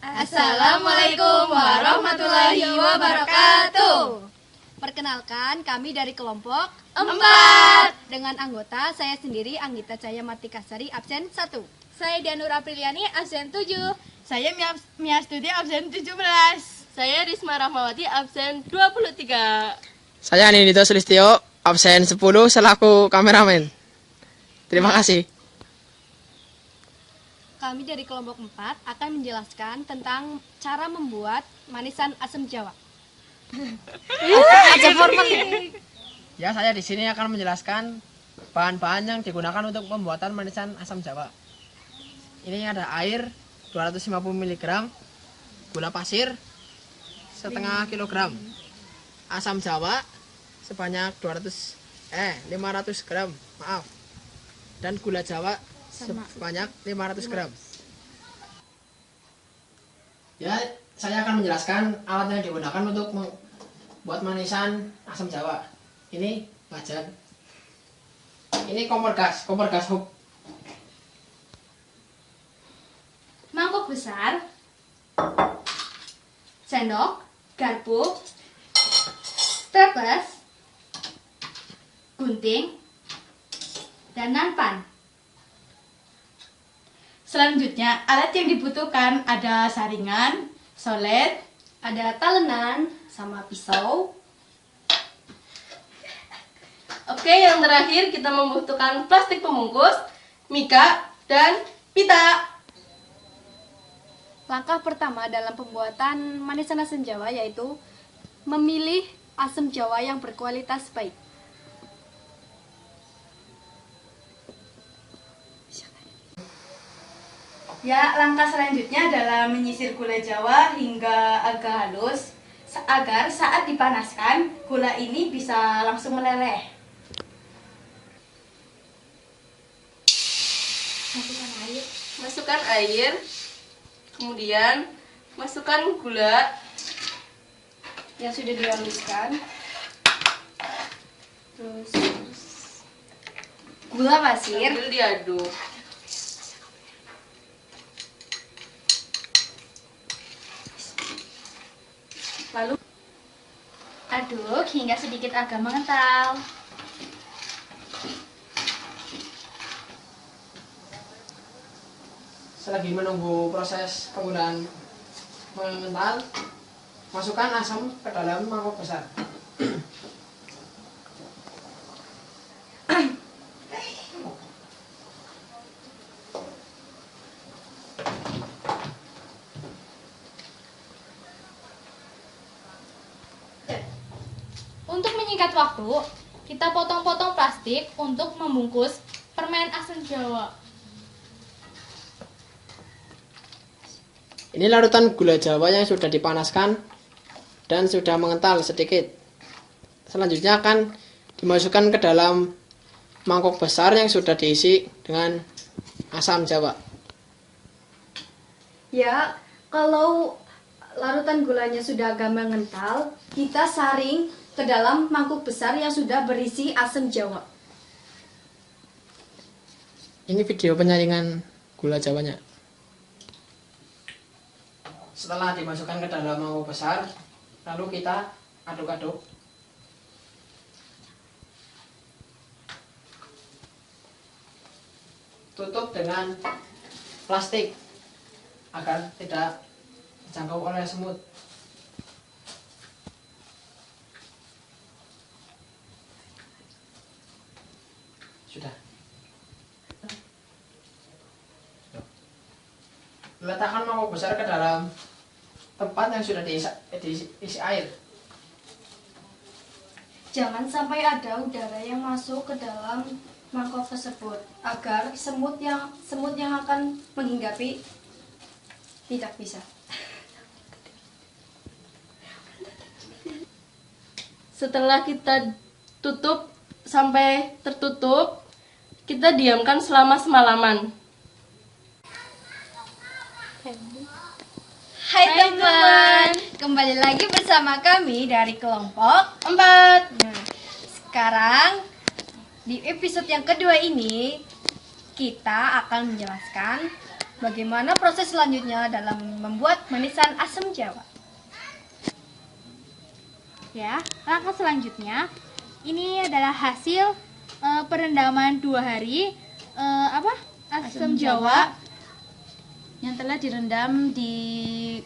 Assalamualaikum warahmatullahi wabarakatuh. Perkenalkan, kami dari kelompok 4 dengan anggota saya sendiri Anggita Cahya Martikasari absen 1. Saya Dianur Apriliani absen 7. Saya Mia Studi absen 17. Saya Risma Rahmawati absen 23. Saya Nindito Sulistyo absen 10 selaku kameramen. Terima kasih. Kami dari kelompok 4 akan menjelaskan tentang cara membuat manisan asam Jawa. Aja formal. Ya, saya di sini akan menjelaskan bahan-bahan yang digunakan untuk pembuatan manisan asam Jawa. Ini ada air 250 mg, gula pasir setengah kilogram, asam Jawa sebanyak 500 gram, maaf, dan gula Jawa sebanyak 500 gram. Ya, saya akan menjelaskan alat yang digunakan untuk membuat manisan asam Jawa. Ini wajan. Ini kompor gas hub. Mangkok besar, sendok, garpu, staples, gunting, dan nanpan. Selanjutnya, alat yang dibutuhkan ada saringan, solet, Ada talenan sama pisau. Oke, yang terakhir kita membutuhkan plastik pembungkus, mika, dan pita. Langkah pertama dalam pembuatan manisan asam Jawa yaitu memilih asam Jawa yang berkualitas baik. Ya, langkah selanjutnya adalah menyisir gula Jawa hingga agak halus agar saat dipanaskan gula ini bisa langsung meleleh. Masukkan air, kemudian masukkan gula Yang sudah dihaluskan. Terus gula pasir. sambil diaduk. Lalu Aduk hingga sedikit agak mengental. Selagi menunggu proses penggunaan mengental, masukkan asam ke dalam mangkok besar. Untuk menyingkat waktu, kita potong-potong plastik untuk membungkus permen asam Jawa. Ini larutan gula Jawa yang sudah dipanaskan dan sudah mengental sedikit. Selanjutnya akan dimasukkan ke dalam mangkok besar yang sudah diisi dengan asam Jawa. ya, kalau larutan gulanya sudah agak mengental, kita saring ke dalam mangkuk besar yang sudah berisi asam Jawa. Ini video penyaringan gula Jawanya. Setelah dimasukkan ke dalam mangkok besar, lalu kita aduk-aduk. Tutup dengan plastik agar tidak terjangkau oleh semut. Sudah. Letakkan mangkok besar ke dalam tempat yang sudah diisi air. Jangan sampai ada udara yang masuk ke dalam mangkok tersebut agar semut yang akan menghinggapi tidak bisa. Setelah kita tutup sampai tertutup, kita diamkan selama semalaman. Hai teman, kembali lagi bersama kami dari kelompok 4. Nah, sekarang di episode yang kedua ini kita akan menjelaskan bagaimana proses selanjutnya dalam membuat manisan asam Jawa? Ya, langkah selanjutnya ini adalah hasil perendaman 2 hari asam Jawa yang telah direndam di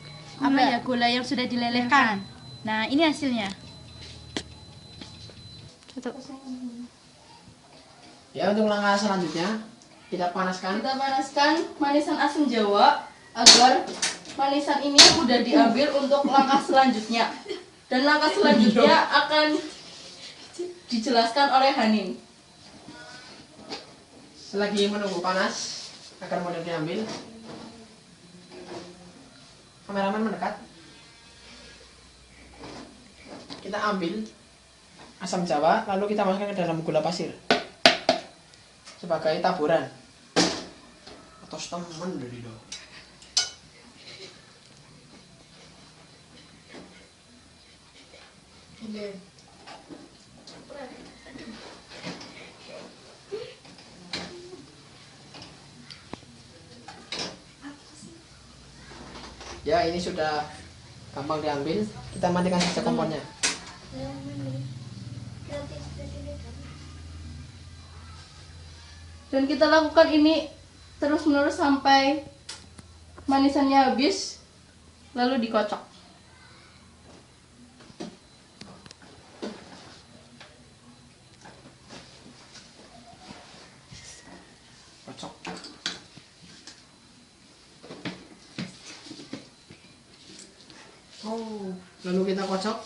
gula yang sudah dilelehkan. Nah, ini hasilnya. Ya, untuk langkah selanjutnya kita panaskan. Kita panaskan manisan asam Jawa agar manisan ini mudah diambil untuk langkah selanjutnya. Dan langkah selanjutnya akan dijelaskan oleh Hanin. Selagi menunggu panas agar mudah diambil, kameramen mendekat. Kita ambil asam Jawa, lalu kita masukkan ke dalam gula pasir sebagai taburan atau teman dari do. Ya, ini sudah gampang diambil. Kita matikan saja kompornya. Dan kita lakukan ini terus menerus sampai manisannya habis, lalu dikocok. Kocok. Oh, lalu kita kocok.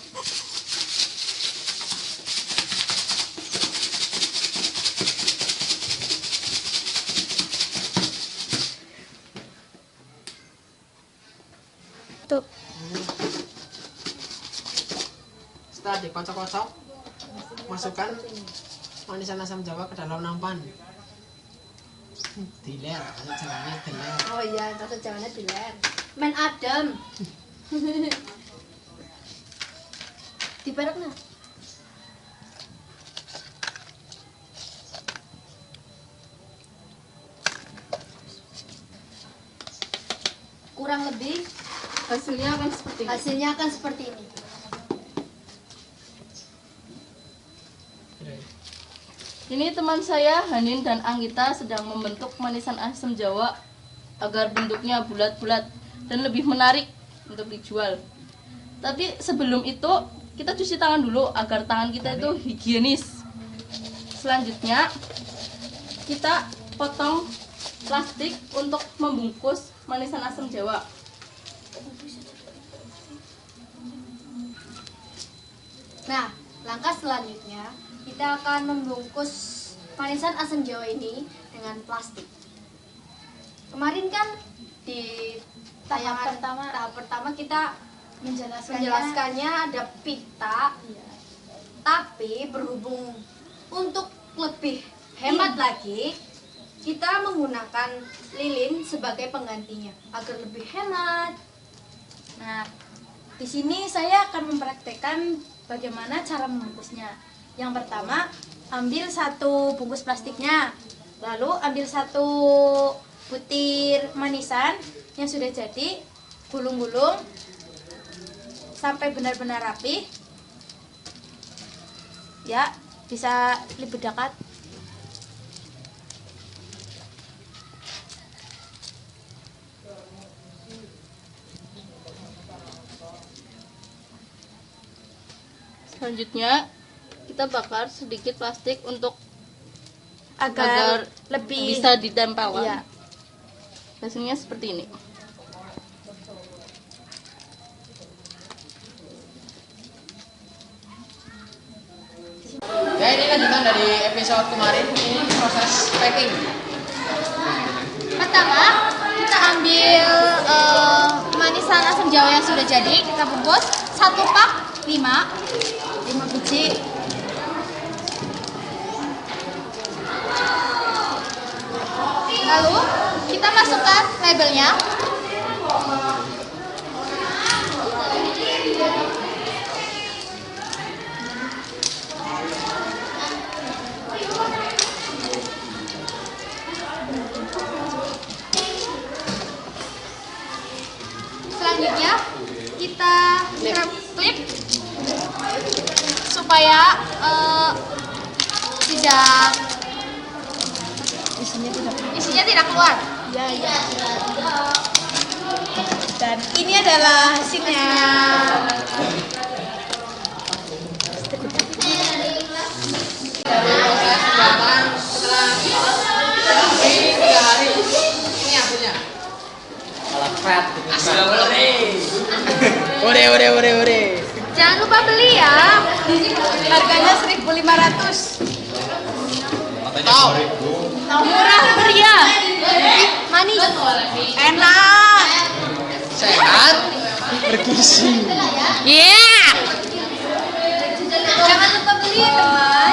Tuh. Setelah dikocok-kocok, masukkan manisan asam Jawa ke dalam nampan. Diler, bahasa Jawanya diler. Oh iya, bahasa Jawanya diler. Men adem. Diperekna. Kurang lebih Hasilnya akan seperti ini. hasilnya akan seperti ini. Ini teman saya Hanin dan Anggita sedang membentuk manisan asam Jawa agar bentuknya bulat-bulat dan lebih menarik untuk dijual. Tapi sebelum itu kita cuci tangan dulu agar tangan kita itu higienis. Selanjutnya kita potong plastik untuk membungkus manisan asam Jawa. Nah, langkah selanjutnya kita akan membungkus manisan asam Jawa ini dengan plastik. Kemarin kan di tahap pertama kita menjelaskannya ada pita, tapi berhubung untuk lebih hemat lagi, kita menggunakan lilin sebagai penggantinya agar lebih hemat. Nah, di sini saya akan mempraktekkan bagaimana cara membungkusnya. Yang pertama, ambil 1 bungkus plastiknya, lalu ambil 1 butir manisan yang sudah jadi, gulung-gulung sampai benar-benar rapi. Ya, bisa lebih dekat. Selanjutnya kita bakar sedikit plastik untuk Agar lebih bisa ditempelkan. Iya. Hasilnya seperti ini. Ya, ini lanjutan dari episode kemarin. Ini proses packing. Pertama, kita ambil manisan asam Jawa yang sudah jadi, kita bungkus 1 pak 5 biji. Lalu kita masukkan labelnya. kita klip supaya tidak isinya tidak keluar. Dan ini adalah hasilnya. Ore. Jangan lupa beli ya. Harganya 1.500. Murah meriah. Manis. Enak. Sehat, bergizi. Jangan lupa beli teman.